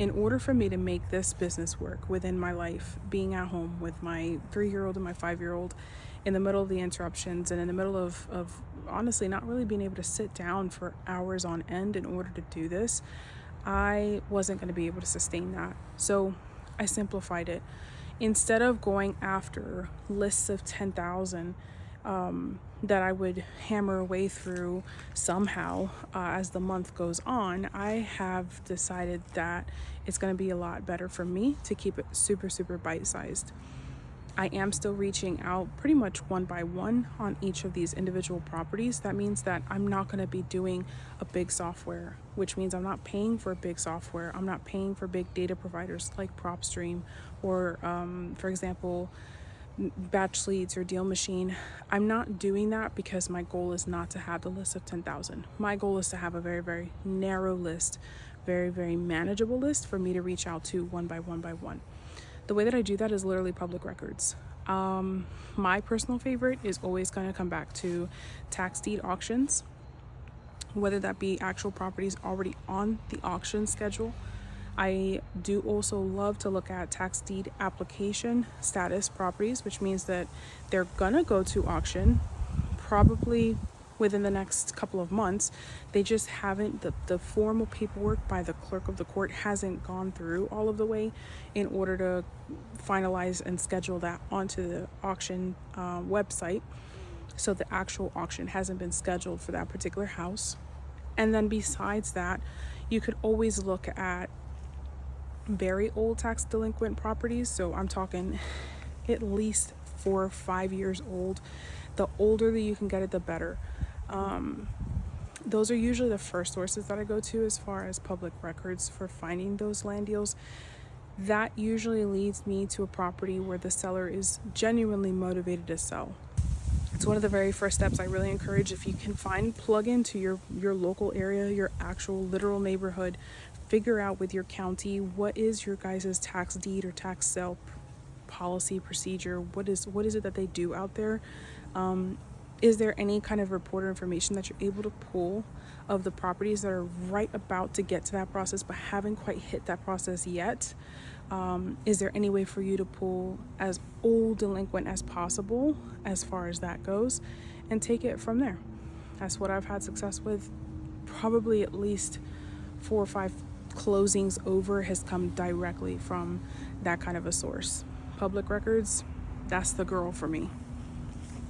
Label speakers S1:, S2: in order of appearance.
S1: in order for me to make this business work within my life, being at home with my 3-year-old and my 5-year-old, in the middle of the interruptions and in the middle of honestly not really being able to sit down for hours on end in order to do this, I wasn't going to be able to sustain that. So I simplified it. Instead of going after lists of 10,000 that I would hammer away through somehow as the month goes on, I have decided that it's going to be a lot better for me to keep it super, super bite-sized. I am still reaching out pretty much one by one on each of these individual properties. That means that I'm not going to be doing a big software, which means I'm not paying for a big software. I'm not paying for big data providers like PropStream or, for example, Batch Leads or Deal Machine. I'm not doing that because my goal is not to have the list of 10,000. My goal is to have a very, very narrow list, very, very manageable list for me to reach out to one by one by one. The way that I do that is literally public records. My personal favorite is always going to come back to tax deed auctions, whether that be actual properties already on the auction schedule. I do also love to look at tax deed application status properties, which means that they're gonna go to auction probably within the next couple of months. They just haven't, the formal paperwork by the clerk of the court hasn't gone through all of the way in order to finalize and schedule that onto the auction website. So the actual auction hasn't been scheduled for that particular house. And then besides that, you could always look at very old tax delinquent properties. So I'm talking at least 4 or 5 years old. The older that you can get it, the better. Those are usually the first sources that I go to as far as public records for finding those land deals. That usually leads me to a property where the seller is genuinely motivated to sell. It's one of the very first steps I really encourage. If you can plug into your local area, your actual literal neighborhood, figure out with your county, what is your guys' tax deed or tax sale policy procedure? What is it that they do out there? Is there any kind of report or information that you're able to pull of the properties that are right about to get to that process but haven't quite hit that process yet? Is there any way for you to pull as old delinquent as possible as far as that goes and take it from there? That's what I've had success with. Probably at least 4 or 5 closings over has come directly from that kind of a source. Public records, that's the girl for me.